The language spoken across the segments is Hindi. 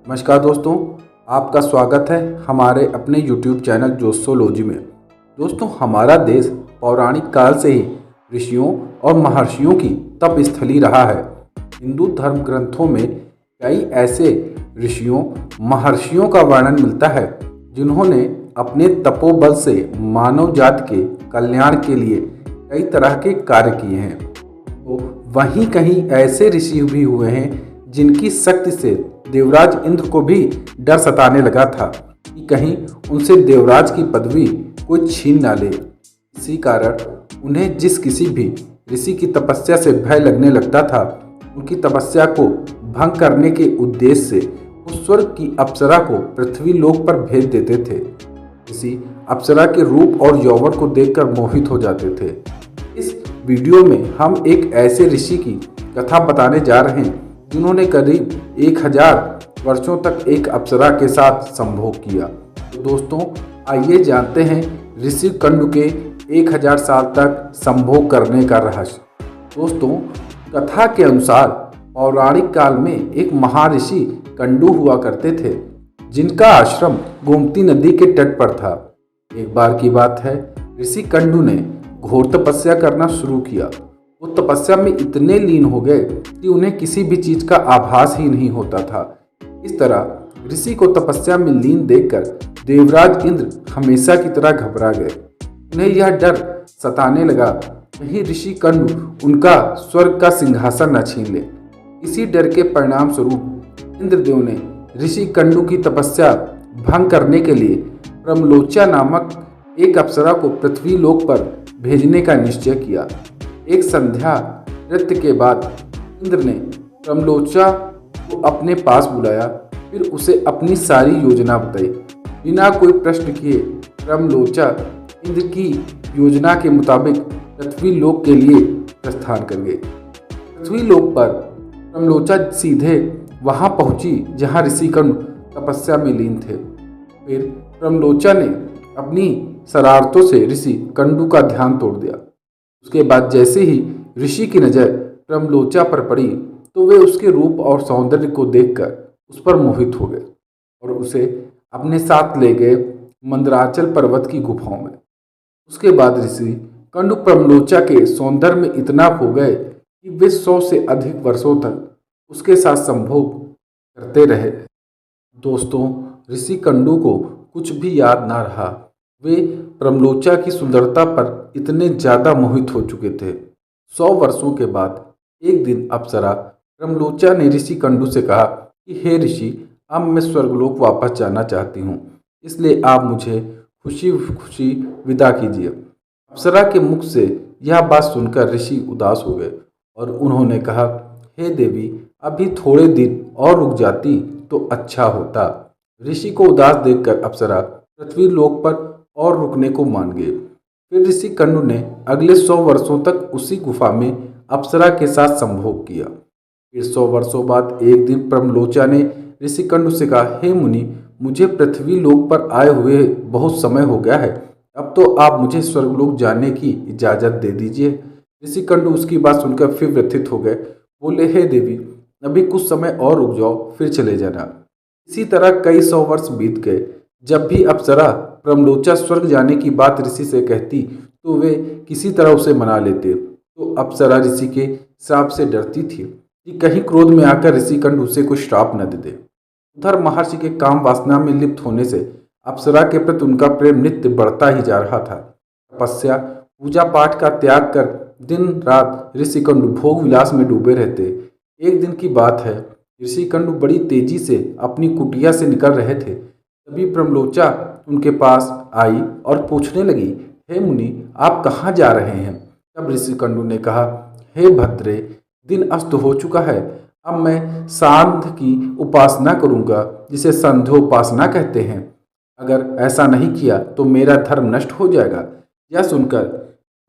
नमस्कार दोस्तों, आपका स्वागत है हमारे अपने YouTube चैनल जोसोलॉजी में। दोस्तों, हमारा देश पौराणिक काल से ही ऋषियों और महर्षियों की तप स्थली रहा है। हिंदू धर्म ग्रंथों में कई ऐसे ऋषियों महर्षियों का वर्णन मिलता है जिन्होंने अपने तपोबल से मानव जाति के कल्याण के लिए कई तरह के कार्य किए हैं। तो वहीं कहीं ऐसे ऋषि भी हुए हैं जिनकी शक्ति से देवराज इंद्र को भी डर सताने लगा था कि कहीं उनसे देवराज की पदवी कोई छीन ना ले। इसी कारण उन्हें जिस किसी भी ऋषि की तपस्या से भय लगने लगता था, उनकी तपस्या को भंग करने के उद्देश्य से वो स्वर्ग की अप्सरा को पृथ्वी लोक पर भेज देते थे। ऋषि अप्सरा के रूप और यौवन को देखकर मोहित हो जाते थे। इस वीडियो में हम एक ऐसे ऋषि की कथा बताने जा रहे हैं जिन्होंने करीब 1000 वर्षों तक एक अप्सरा के साथ संभोग किया। तो दोस्तों, आइए जानते हैं ऋषि कंडु के 1000 साल तक संभोग करने का रहस्य। दोस्तों, कथा के अनुसार पौराणिक काल में एक महर्षि कंडु हुआ करते थे जिनका आश्रम गोमती नदी के तट पर था। एक बार की बात है, ऋषि कंडु ने घोर तपस्या करना शुरू किया। वो तपस्या में इतने लीन हो गए कि उन्हें किसी भी चीज का आभास ही नहीं होता था। इस तरह ऋषि को तपस्या में लीन देखकर देवराज इंद्र हमेशा की तरह घबरा गए। उन्हें यह डर सताने लगा कहीं ऋषि कंडु उनका स्वर्ग का सिंहासन न छीन ले। इसी डर के परिणाम स्वरूप इंद्रदेव ने ऋषि कंडु की तपस्या भंग करने के लिए प्रमलोचा नामक एक अप्सरा को पृथ्वी लोक पर भेजने का निश्चय किया। एक संध्या नृत्य के बाद इंद्र ने प्रमलोचा को अपने पास बुलाया, फिर उसे अपनी सारी योजना बताई। बिना कोई प्रश्न किए प्रमलोचा इंद्र की योजना के मुताबिक पृथ्वी लोक के लिए प्रस्थान कर गए। पृथ्वी लोक पर प्रमलोचा सीधे वहां पहुंची जहां ऋषि कंडु तपस्या में लीन थे। फिर प्रमलोचा ने अपनी शरारतों से ऋषि कंडु का ध्यान तोड़ दिया। उसके बाद जैसे ही ऋषि की नज़र प्रमलोचा पर पड़ी तो वे उसके रूप और सौंदर्य को देखकर उस पर मोहित हो गए और उसे अपने साथ ले गए मंदराचल पर्वत की गुफाओं में। उसके बाद ऋषि कंडु प्रमलोचा के सौंदर्य में इतना खो गए कि वे 100 से अधिक वर्षों तक उसके साथ संभोग करते रहे। दोस्तों, ऋषि कंडु को कुछ भी याद ना रहा। वे प्रमलोचा की सुंदरता पर इतने ज्यादा मोहित हो चुके थे। 100 वर्षों के बाद एक दिन अप्सरा प्रमलोचा ने ऋषि कंडु से कहा कि हे ऋषि, अब मैं स्वर्गलोक वापस जाना चाहती हूँ, इसलिए आप मुझे खुशी खुशी विदा कीजिए। अप्सरा के मुख से यह बात सुनकर ऋषि उदास हो गए और उन्होंने कहा, हे देवी, अभी थोड़े दिन और रुक जाती तो अच्छा होता। ऋषि को उदास देखकर अप्सरा पृथ्वी लोक पर और रुकने को मान गए। फिर ऋषि कंडु ने अगले 100 वर्षों तक उसी गुफा में अप्सरा के साथ संभोग किया। फिर 100 वर्षों बाद एक दिन प्रमलोचा ने ऋषि कंडु से कहा, हे मुनि, मुझे पृथ्वी लोक पर आए हुए बहुत समय हो गया है, अब तो आप मुझे स्वर्गलोक जाने की इजाजत दे दीजिए। ऋषि कंडु उसकी बात सुनकर फिर व्यथित हो गए। बोले, हे देवी, अभी कुछ समय और रुक जाओ, फिर चले जाना। इसी तरह कई 100 वर्ष बीत गए। जब भी अप्सरा प्रमलोचा स्वर्ग जाने की बात ऋषि से कहती तो वे किसी तरह उसे मना लेते। तो अप्सरा ऋषि के श्राप से डरती थी कि कहीं क्रोध में आकर ऋषि कंडु उसे कोई श्राप न दे दे। उधर महर्षि के काम वासना में लिप्त होने से अप्सरा के प्रति उनका प्रेम नित्य बढ़ता ही जा रहा था। तपस्या पूजा पाठ का त्याग कर दिन रात ऋषि कंडु भोग विलास में डूबे रहते। एक दिन की बात है, ऋषि कंडु बड़ी तेजी से अपनी कुटिया से निकल रहे थे। तभी प्रमलोचा उनके पास आई और पूछने लगी, हे मुनि, आप कहाँ जा रहे हैं? तब ऋषि कंडु ने कहा, हे भद्रे, दिन अस्त हो चुका है, अब मैं सांध्य की उपासना करूँगा, जिसे संध्योपासना कहते हैं। अगर ऐसा नहीं किया तो मेरा धर्म नष्ट हो जाएगा। यह सुनकर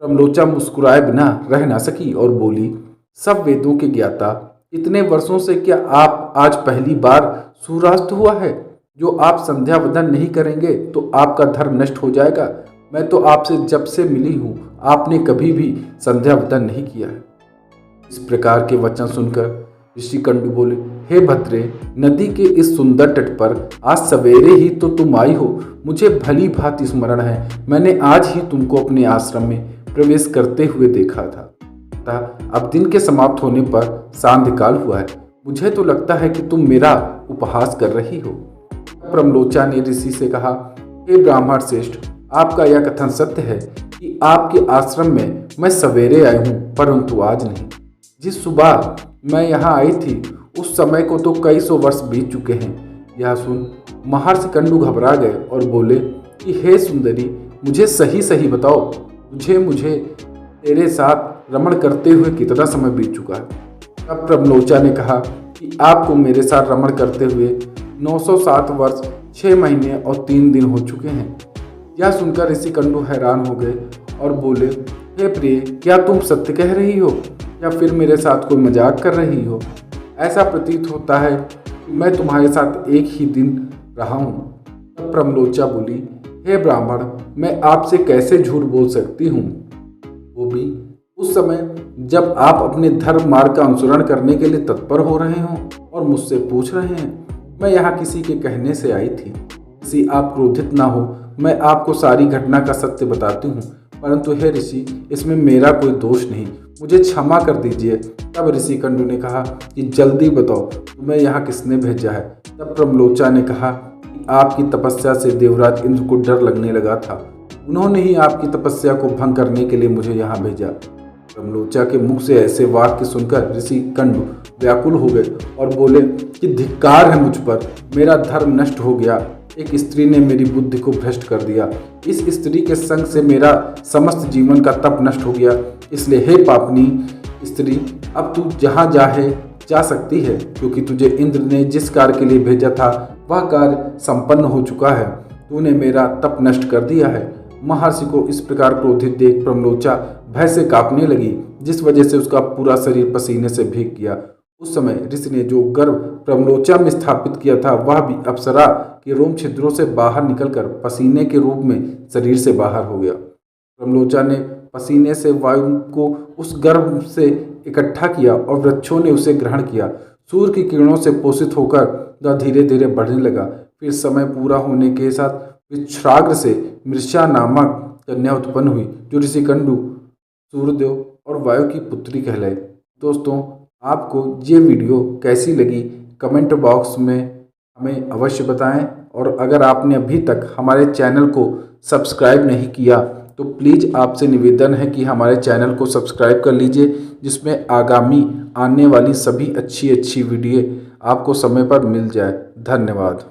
प्रमलोचा मुस्कुराए बिना रह ना सकी और बोली, सब वेदों के ज्ञाता, इतने वर्षों से क्या आप आज पहली बार सूर्यास्त हुआ है? जो आप संध्या वंदन नहीं करेंगे तो आपका धर्म नष्ट हो जाएगा। मैं तो आपसे जब से मिली हूँ, आपने कभी भी संध्या वंदन नहीं किया है। इस प्रकार के वचन सुनकर ऋषि कंडु बोले, हे भद्रे, नदी के इस सुंदर तट पर आज सवेरे ही तो तुम आई हो। मुझे भली भांति स्मरण है, मैंने आज ही तुमको अपने आश्रम में प्रवेश करते हुए देखा था। अब दिन के समाप्त होने पर सांध्यकाल हुआ है। मुझे तो लगता है कि तुम मेरा उपहास कर रही हो। प्रमलोचा ने ऋषि से कहा, हे ब्राह्मण श्रेष्ठ, आपका यह कथन सत्य है कि आपके आश्रम में मैं सवेरे आई हूँ, परंतु आज नहीं। जिस सुबह मैं यहाँ आई थी उस समय को तो कई सौ वर्ष बीत चुके हैं। यह सुन महर्षि कंडू घबरा गए और बोले कि हे सुंदरी, मुझे सही सही बताओ, मुझे तेरे साथ रमण करते हुए कितना समय बीत चुका है। तब प्रमलोचा ने कहा कि आपको मेरे साथ रमण करते हुए 907 वर्ष 6 महीने और 3 दिन हो चुके हैं। यह सुनकर ऋषि कंडू हैरान हो गए और बोले, हे प्रिय, क्या तुम सत्य कह रही हो या फिर मेरे साथ कोई मजाक कर रही हो? ऐसा प्रतीत होता है कि मैं तुम्हारे साथ एक ही दिन रहा हूँ। तब प्रमलोचा बोली, हे ब्राह्मण, मैं आपसे कैसे झूठ बोल सकती हूँ, वो भी उस समय जब आप अपने धर्म मार्ग का अनुसरण करने के लिए तत्पर हो रहे हो और मुझसे पूछ रहे हैं। मैं यहाँ किसी के कहने से आई थी। ऋषि, आप क्रोधित ना हो, मैं आपको सारी घटना का सत्य बताती हूँ, परंतु हे ऋषि, इसमें मेरा कोई दोष नहीं, मुझे क्षमा कर दीजिए। तब ऋषि कंडू ने कहा कि जल्दी बताओ, तुम्हें यहाँ किसने भेजा है? तब प्रमलोचा ने कहा कि आपकी तपस्या से देवराज इंद्र को डर लगने लगा था, उन्होंने ही आपकी तपस्या को भंग करने के लिए मुझे यहाँ भेजा। प्रमलोचा के मुख से ऐसे वाक्य सुनकर ऋषि कंडू व्याकुल हो गए और बोले कि धिक्कार है मुझ पर, मेरा धर्म नष्ट हो गया, एक स्त्री ने मेरी बुद्धि को भ्रष्ट कर दिया, इस स्त्री के संग से मेरा समस्त जीवन का तप नष्ट हो गया। इसलिए हे पापनी स्त्री, अब तू जहाँ जा सकती है, क्योंकि तुझे इंद्र ने जिस कार्य के लिए भेजा था वह कार्य संपन्न हो चुका है। तूने मेरा तप नष्ट कर दिया है। महर्षि को इस प्रकार क्रोधित देख प्रमलोचा भय से कांपने लगी, जिस वजह से उसका पूरा शरीर पसीने से भीग गया। उस समय ऋषि ने जो गर्भ प्रमलोचा में स्थापित किया था वह भी अप्सरा के रोम छिद्रों से बाहर निकलकर पसीने के रूप में शरीर से बाहर हो गया। प्रमलोचा ने पसीने से वायु को उस गर्भ से इकट्ठा किया और वृक्षों ने उसे ग्रहण किया। सूर्य की किरणों से पोषित होकर वह धीरे धीरे बढ़ने लगा। फिर समय पूरा होने के साथ विश्राग्र से मृषा नामक कन्या उत्पन्न हुई, जो ऋषि कंडू, सूर्यदेव और वायु की पुत्री कहलाई। दोस्तों, आपको ये वीडियो कैसी लगी कमेंट बॉक्स में हमें अवश्य बताएं, और अगर आपने अभी तक हमारे चैनल को सब्सक्राइब नहीं किया तो प्लीज़ आपसे निवेदन है कि हमारे चैनल को सब्सक्राइब कर लीजिए, जिसमें आगामी आने वाली सभी अच्छी वीडियो आपको समय पर मिल जाए। धन्यवाद।